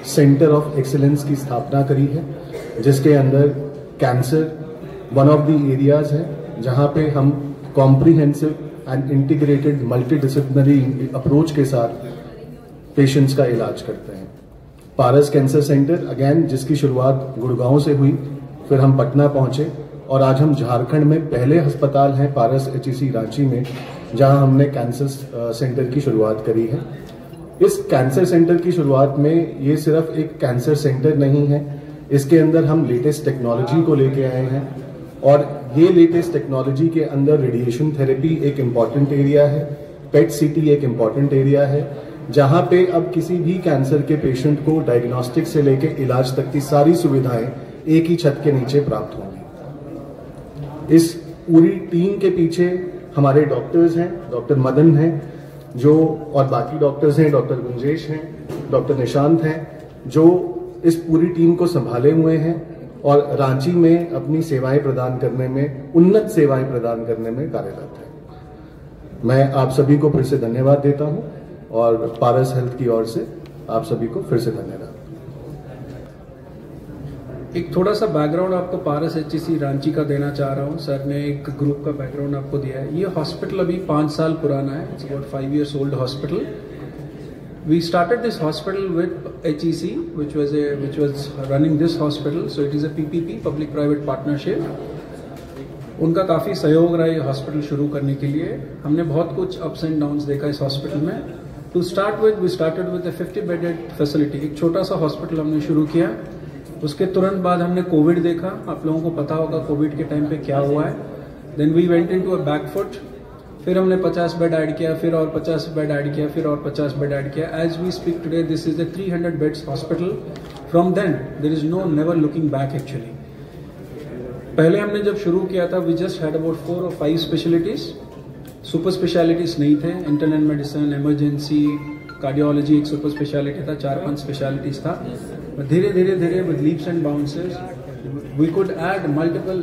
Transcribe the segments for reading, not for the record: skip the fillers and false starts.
Centre of excellence की स्थापना करी है, जिसके अंदर cancer one of the areas है जहां पे हम comprehensive and integrated multidisciplinary approach के साथ पेशेंट्स का इलाज करते हैं। पारस कैंसर सेंटर अगेन जिसकी शुरुआत गुड़गांव से हुई, फिर हम पटना पहुंचे और आज हम झारखंड में पहले अस्पताल हैं पारस HEC रांची में जहां हमने कैंसर सेंटर की शुरुआत करी है। इस कैंसर सेंटर की शुरुआत में ये सिर्फ एक कैंसर सेंटर नहीं है, इसके अंदर हम लेटेस्ट टेक्नोलॉजी को लेके आए हैं और ये लेटेस्ट टेक्नोलॉजी के अंदर रेडिएशन थेरेपी एक इम्पॉर्टेंट एरिया है, पेट CT एक इम्पॉर्टेंट एरिया है, जहां पे अब किसी भी कैंसर के पेशेंट को डायग्नोस्टिक से लेके इलाज तक की सारी सुविधाएं एक ही छत के नीचे प्राप्त होंगी। इस पूरी टीम के पीछे हमारे डॉक्टर्स हैं, डॉक्टर मदन हैं जो, और बाकी डॉक्टर्स हैं, डॉक्टर गुंजेश हैं, डॉक्टर निशांत हैं, जो इस पूरी टीम को संभाले हुए हैं और रांची में अपनी सेवाएं प्रदान करने में, उन्नत सेवाएं प्रदान करने में कार्यरत हैं। मैं आप सभी को फिर से धन्यवाद देता हूं और पारस हेल्थ की ओर से आप सभी को फिर से धन्यवाद। एक थोड़ा सा बैकग्राउंड आपको पारस HEC रांची का देना चाह रहा हूँ। सर ने एक ग्रुप का बैकग्राउंड आपको दिया है। ये हॉस्पिटल अभी 5 साल पुराना है, it's about 5 years old hospital. We started this hospital with HEC, which was running this hospital, so it is a PPP, public private partnership। उनका काफी सहयोग रहा ये हॉस्पिटल शुरू करने के लिए। हमने बहुत कुछ अप्स एंड डाउन्स देखा इस हॉस्पिटल में। To start with we started with a 50 bedded फैसिलिटी, एक छोटा सा हॉस्पिटल हमने शुरू किया। उसके तुरंत बाद हमने कोविड देखा, आप लोगों को पता होगा कोविड के टाइम पे क्या हुआ है। Then we went into a backfoot, फिर हमने 50 बेड ऐड किया, फिर और 50 बेड ऐड किया, फिर और 50 बेड ऐड किया। As we speak today this is a 300 beds hospital. From then there is no never looking back actually. पहले हमने जब शुरू किया था we just had about 4 or 5 specialities, super specialities नहीं थे। इंटरनल मेडिसिन, इमरजेंसी, कार्डियोलॉजी एक सुपर स्पेशलिटी था, 4-5 स्पेशलिटीज था। धीरे धीरे धीरे with leaps and bounces we could add multiple.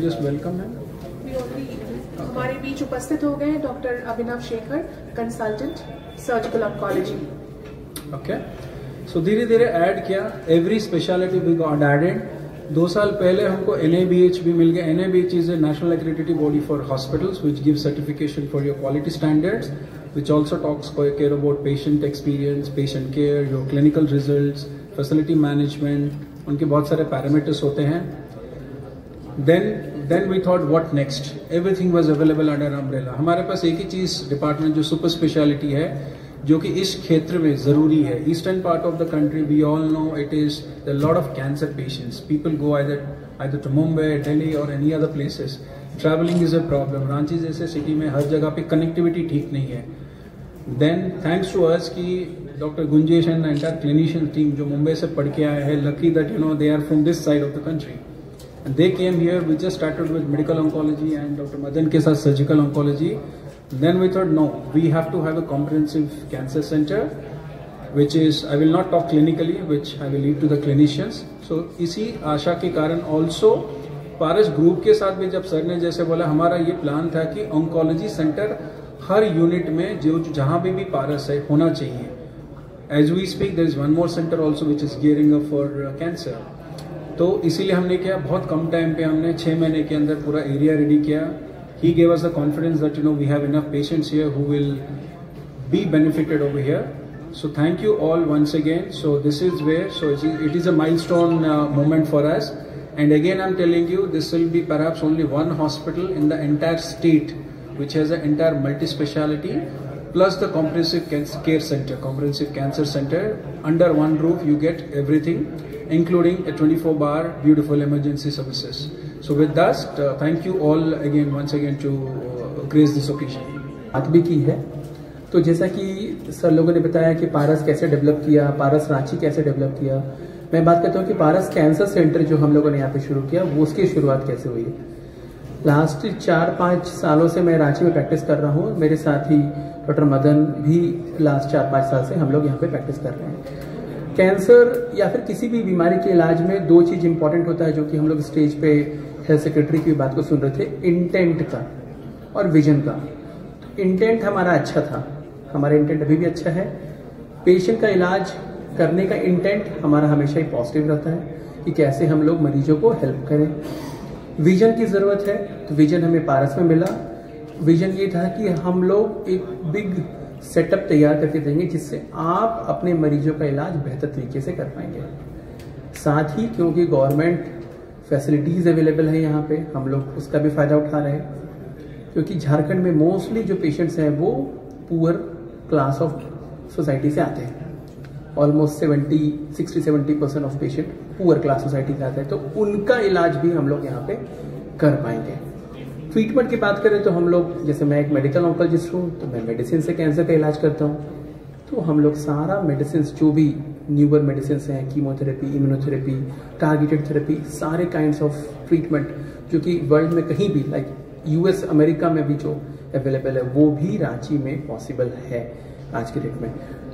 Just welcome है। हमारे बीच उपस्थित हो गए doctor Abhinav Shekhar, consultant surgical oncology. Okay, so धीरे धीरे ऐड किया, every speciality we got added. 2 साल पहले हमको NABH भी मिल गया। NABH is a national accredited body for hospitals which give certification for your quality standards, which also talks care about patient experience, patient care, your clinical results, facility management, उनके बहुत सारे parameters होते हैं। Then we thought what next? Everything was available under umbrella। हमारे पास एक ही चीज department जो super speciality है, जो कि इस क्षेत्र में जरूरी है। Eastern part of the country we all know it is the lot of cancer patients, people go either to Mumbai, Delhi or any other places। Travelling is a problem. Ranchi जैसे city में हर जगह पे कनेक्टिविटी ठीक नहीं है। Then thanks to us कि doctor Gunjesh and entire clinician team जो मुंबई से पढ़ के आए हैं, lucky that you know they are from this side of the country and they came here. We just started with medical oncology and doctor Madan के साथ surgical oncology. Then we thought no we have to have a comprehensive cancer centre which is I will not talk clinically, which I will leave to the clinicians। So इसी आशा के कारण also पारस group के साथ भी जब sir ने जैसे बोला, हमारा ये प्लान था कि ऑन्कोलॉजी सेंटर हर यूनिट में जो जहां भी पारस है होना चाहिए। As we speak there is one more centre also which is gearing up for cancer. तो इसीलिए हमने किया, बहुत कम टाइम पे हमने 6 महीने के अंदर पूरा एरिया रेडी किया। He gave us the confidence that you know we have enough patients here who will be benefited over here. So thank you all once again। So this is where, so it is a milestone moment for us, and again I'm telling you this will be perhaps only one hospital in the entire state which has an entire multi-speciality plus the comprehensive care center, comprehensive cancer center under one roof। You get everything including a 24-hour beautiful emergency services। So with that thank you all again once again to grace this occasion। बात भी की है, तो जैसा कि sir लोगों ने बताया कि पारस कैसे डेवलप किया, पारस रांची कैसे डेवलप किया, मैं बात करता हूँ कि पारस कैंसर सेंटर जो हम लोगों ने यहाँ पे शुरू किया वो उसकी शुरुआत कैसे हुई है। लास्ट 4-5 सालों से मैं रांची में प्रैक्टिस कर रहा हूँ, मेरे साथ ही डॉक्टर मदन भी लास्ट 4-5 साल से हम लोग यहाँ पे प्रैक्टिस कर रहे हैं। कैंसर या फिर किसी भी बीमारी के इलाज में 2 चीज इंपॉर्टेंट होता है, जो कि हम लोग स्टेज पे हेल्थ सेक्रेटरी की बात को सुन रहे थे, इंटेंट का और विजन का। इंटेंट हमारा अच्छा था, हमारा इंटेंट अभी भी अच्छा है। पेशेंट का इलाज करने का इंटेंट हमारा हमेशा ही पॉजिटिव रहता है कि कैसे हम लोग मरीजों को हेल्प करें। विजन की ज़रूरत है, तो विजन हमें पारस में मिला। विजन ये था कि हम लोग एक बिग सेटअप तैयार करके देंगे जिससे आप अपने मरीजों का इलाज बेहतर तरीके से कर पाएंगे। साथ ही क्योंकि गवर्नमेंट फैसिलिटीज़ अवेलेबल है यहाँ पे, हम लोग उसका भी फ़ायदा उठा रहे हैं, क्योंकि झारखंड में मोस्टली जो पेशेंट्स हैं वो पुअर क्लास ऑफ सोसाइटी से आते हैं। Almost 60-70% of patient poor class society से आते हैं, तो उनका इलाज भी हम लोग यहाँ पे कर पाएंगे। ट्रीटमेंट की बात करें तो हम लोग, जैसे मैं एक मेडिकल ऑन्कोलॉजिस्ट हूँ, तो मैं मेडिसिन से कैंसर का इलाज करता हूँ। तो हम लोग सारा मेडिसिन जो भी न्यूअर मेडिसिन हैं, कीमोथेरेपी, इम्यूनोथेरेपी, टारगेटेड थेरेपी, सारे काइंड्स ऑफ ट्रीटमेंट जो कि वर्ल्ड में कहीं भी लाइक यूएस अमेरिका में भी जो अवेलेबल है वो भी रांची में पॉसिबल है आज के डेट में।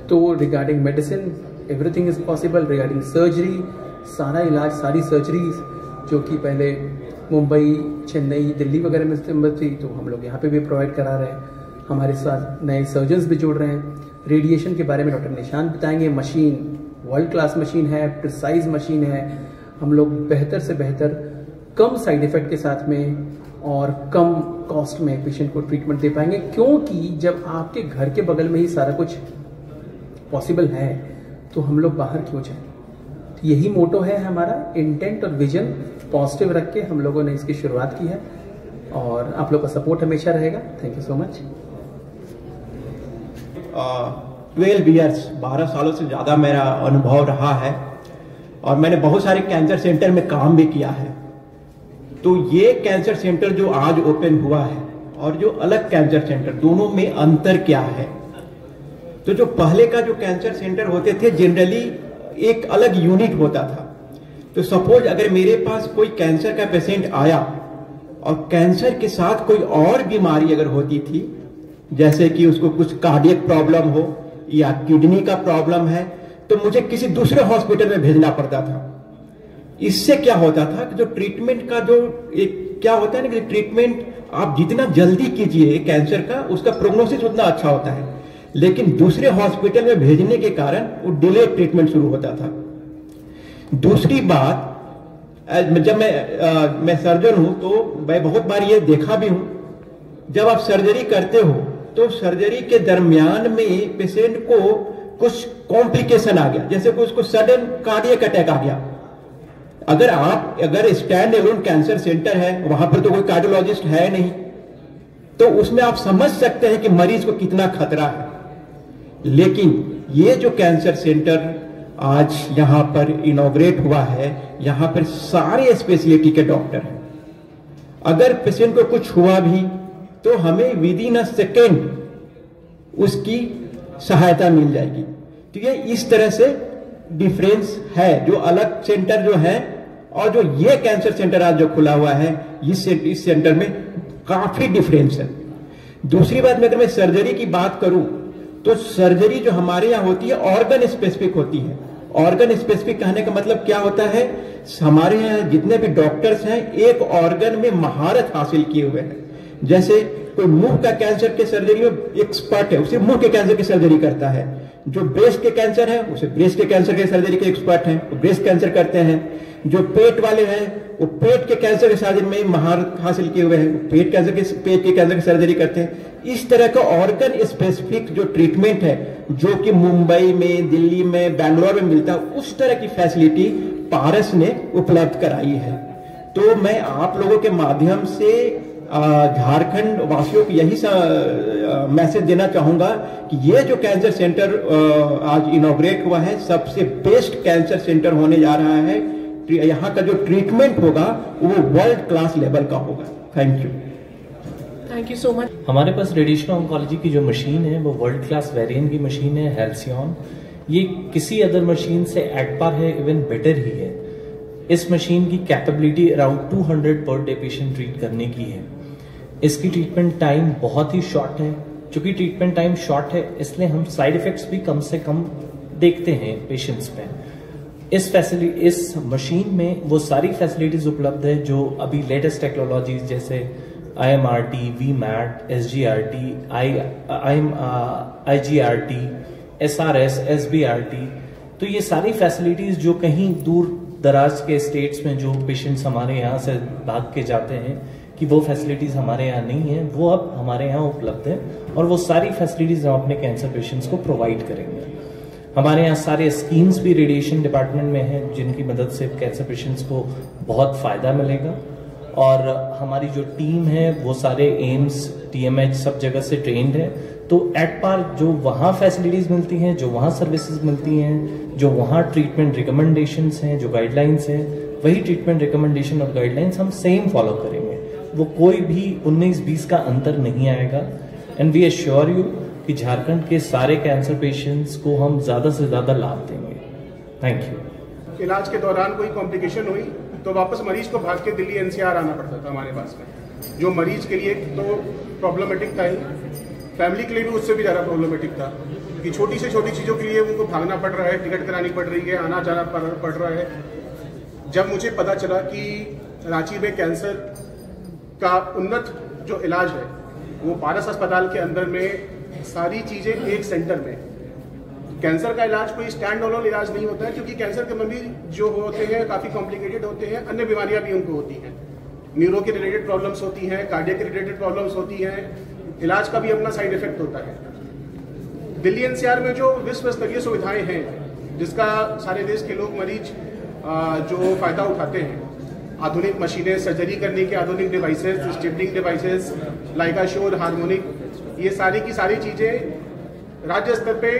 तो regarding medicine everything is possible. Regarding surgery, सारा इलाज, सारी सर्जरीज जो कि पहले मुंबई, चेन्नई, दिल्ली वगैरह में इस्तेमाल थी, तो हम लोग यहाँ पे भी प्रोवाइड करा रहे हैं। हमारे साथ नए सर्जन्स भी जुड़ रहे हैं। रेडिएशन के बारे में डॉक्टर निशांत बताएंगे। मशीन वर्ल्ड क्लास मशीन है, प्रिसाइज मशीन है। हम लोग बेहतर से बेहतर कम साइड इफेक्ट के साथ में और कम कॉस्ट में पेशेंट को ट्रीटमेंट दे पाएंगे, क्योंकि जब आपके घर के बगल में ही सारा कुछ पॉसिबल है तो हम लोग बाहर क्यों जाएं। तो यही मोटो है हमारा, इंटेंट और विजन पॉजिटिव रख के हम लोगों ने इसकी शुरुआत की है और आप लोग का सपोर्ट हमेशा रहेगा। Thank you so much. 12 years 12 सालों से ज़्यादा मेरा अनुभव रहा है और मैंने बहुत सारे कैंसर सेंटर में काम भी किया है। तो ये कैंसर सेंटर जो आज ओपन हुआ है और जो अलग कैंसर सेंटर, दोनों में अंतर क्या है? तो जो पहले का जो कैंसर सेंटर होते थे जनरली एक अलग यूनिट होता था। तो सपोज अगर मेरे पास कोई कैंसर का पेशेंट आया और कैंसर के साथ कोई और बीमारी अगर होती थी, जैसे कि उसको कुछ कार्डियक प्रॉब्लम हो या किडनी का प्रॉब्लम है, तो मुझे किसी दूसरे हॉस्पिटल में भेजना पड़ता था। इससे क्या होता था कि जो ट्रीटमेंट का जो एक क्या होता है ना कि ट्रीटमेंट आप जितना जल्दी कीजिए कैंसर का, उसका प्रोग्नोसिस उतना अच्छा होता है, लेकिन दूसरे हॉस्पिटल में भेजने के कारण वो डिले ट्रीटमेंट शुरू होता था। दूसरी बात, जब मैं सर्जन हूं तो मैं बहुत बार ये देखा भी हूं, जब आप सर्जरी करते हो तो सर्जरी के दरमियान में पेशेंट को कुछ कॉम्प्लिकेशन आ गया, जैसे कि उसको सडन कार्डियक अटैक आ गया। अगर स्टैंड एलोन कैंसर सेंटर है, वहां पर तो कोई कार्डियोलॉजिस्ट है नहीं, तो उसमें आप समझ सकते हैं कि मरीज को कितना खतरा है। लेकिन ये जो कैंसर सेंटर आज यहां पर इनॉग्रेट हुआ है, यहां पर सारे स्पेशलिटी के डॉक्टर हैं। अगर पेशेंट को कुछ हुआ भी तो हमें विद इन अ सेकेंड उसकी सहायता मिल जाएगी। तो ये इस तरह से डिफरेंस है जो अलग सेंटर जो है और जो ये कैंसर सेंटर आज जो खुला हुआ है, इस सेंटर में काफी डिफरेंस है। दूसरी बात में अगर मैं सर्जरी की बात करूं तो सर्जरी जो हमारे यहाँ होती है ऑर्गन स्पेसिफिक होती है। ऑर्गन स्पेसिफिक कहने का मतलब क्या होता है, हमारे यहाँ जितने भी डॉक्टर्स हैं एक ऑर्गन में महारत हासिल किए हुए हैं। जैसे कोई मुंह का कैंसर के सर्जरी में एक्सपर्ट है, उसे मुंह के कैंसर की सर्जरी करता है। जो ब्रेस्ट के कैंसर है उसे ब्रेस्ट के कैंसर के सर्जरी के एक्सपर्ट हैं, वो ब्रेस्ट कैंसर करते हैं। जो पेट वाले हैं वो पेट के कैंसर के सर्जरी में महारत हासिल किए हुए हैं, पेट के कैंसर की सर्जरी करते हैं। इस तरह का ऑर्गन स्पेसिफिक जो ट्रीटमेंट है जो कि मुंबई में, दिल्ली में, बैंगलोर में मिलता है, उस तरह की फैसिलिटी पारस ने उपलब्ध कराई है। तो मैं आप लोगों के माध्यम से झारखंड वासियों को यही मैसेज देना चाहूंगा कि ये जो कैंसर सेंटर आज इनॉग्रेट हुआ है सबसे बेस्ट कैंसर सेंटर होने जा रहा है। यहाँ का जो ट्रीटमेंट होगा वो वर्ल्ड क्लास लेवल का होगा। Thank you so much. हमारे पास रेडिएशन ऑन्कोलॉजी की जो मशीन है वो वर्ल्ड क्लास वेरिएंट की मशीन है, हेल्सियन। ये किसी अदर मशीन से एट पार है, इवन बेटर ही है। इस मशीन की capability around 200 per day patient treat करने की है। इसकी ट्रीटमेंट टाइम बहुत ही शॉर्ट है। चूंकि ट्रीटमेंट टाइम शॉर्ट है इसलिए हम साइड इफेक्ट्स भी कम से कम देखते हैं पेशेंट्स में। इस मशीन में वो सारी फैसिलिटीज उपलब्ध है जो अभी लेटेस्ट टेक्नोलॉजीज जैसे IMRT, VMAT, SGRT, IGRT, SRS, SBRT, तो ये सारी फैसिलिटीज जो कहीं दूर दराज के स्टेट्स में जो पेशेंट्स हमारे यहाँ से भाग के जाते हैं कि वो फैसिलिटीज हमारे यहाँ नहीं है, वो अब हमारे यहाँ उपलब्ध है और वो सारी फैसिलिटीज हम अपने कैंसर पेशेंट्स को प्रोवाइड करेंगे। हमारे यहाँ सारे स्कीम्स भी रेडिएशन डिपार्टमेंट में हैं जिनकी मदद से कैंसर पेशेंट्स को बहुत फ़ायदा मिलेगा और हमारी जो टीम है वो सारे एम्स, TMH सब जगह से ट्रेंड है। तो एट पार जो वहाँ फैसिलिटीज़ मिलती हैं, जो वहाँ सर्विसेज मिलती हैं, जो वहाँ ट्रीटमेंट रिकमेंडेशंस हैं, जो गाइडलाइंस हैं, वही ट्रीटमेंट रिकमेंडेशन और गाइडलाइंस हम सेम फॉलो करेंगे। वो कोई भी 19-20 का अंतर नहीं आएगा। एंड वी एश्योर यू कि झारखंड के सारे कैंसर पेशेंट्स को हम ज़्यादा से ज़्यादा लाभ देंगे। Thank you. इलाज के दौरान कोई कॉम्प्लिकेशन हुई तो वापस मरीज को भाग के दिल्ली NCR आना पड़ता था हमारे पास में, जो मरीज के लिए तो प्रॉब्लमेटिक था ही, फैमिली के लिए भी उससे भी ज़्यादा प्रॉब्लमेटिक था कि छोटी से छोटी चीज़ों के लिए उनको भागना पड़ रहा है, टिकट करानी पड़ रही है, आना जाना पड़ रहा है। जब मुझे पता चला कि रांची में कैंसर का उन्नत जो इलाज है वो पारस अस्पताल के अंदर में सारी चीज़ें एक सेंटर में, कैंसर का इलाज कोई स्टैंड अलोन इलाज नहीं होता है क्योंकि कैंसर के मरीज जो होते हैं काफ़ी कॉम्प्लिकेटेड होते हैं, अन्य बीमारियां भी उनको होती हैं, न्यूरो के रिलेटेड प्रॉब्लम्स होती हैं, कार्डियक के रिलेटेड प्रॉब्लम्स होती हैं, इलाज का भी अपना साइड इफेक्ट होता है। दिल्ली NCR में जो विश्व स्तरीय सुविधाएं हैं जिसका सारे देश के लोग मरीज जो फायदा उठाते हैं, आधुनिक मशीनें, सर्जरी करने के आधुनिक डिवाइसेस, स्टिपलिंग डिवाइसेस, लाइगाश्योर, हार्मोनिक, ये सारी की सारी चीज़ें राज्य स्तर पे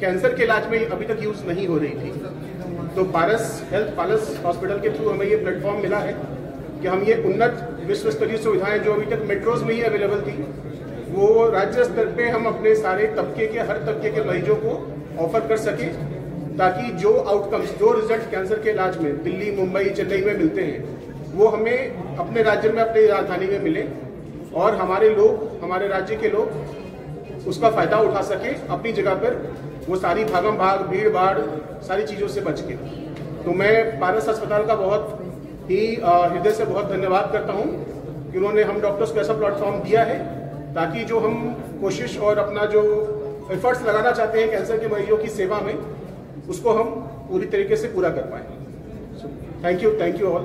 कैंसर के इलाज में अभी तक यूज़ नहीं हो रही थी। तो पारस हॉस्पिटल के थ्रू हमें ये प्लेटफॉर्म मिला है कि हम ये उन्नत विश्व स्तरीय सुविधाएं जो अभी तक मेट्रोज में ही अवेलेबल थी वो राज्य स्तर पे हम अपने सारे तबके के, हर तबके के मरीजों को ऑफर कर सके, ताकि जो आउटकम्स, जो रिजल्ट कैंसर के इलाज में दिल्ली, मुंबई, चेन्नई में मिलते हैं वो हमें अपने राज्य में, अपनी राजधानी में मिले और हमारे लोग, हमारे राज्य के लोग उसका फायदा उठा सके अपनी जगह पर, वो सारी भागम भाग, भीड़ भाड़, सारी चीज़ों से बच के। तो मैं पारस अस्पताल का बहुत ही हृदय से बहुत धन्यवाद करता हूँ कि उन्होंने हम डॉक्टर्स को ऐसा प्लेटफॉर्म दिया है ताकि जो हम कोशिश और अपना जो एफर्ट्स लगाना चाहते हैं कैंसर के मरीजों की सेवा में, उसको हम पूरी तरीके से पूरा कर पाएँ। Thank you all.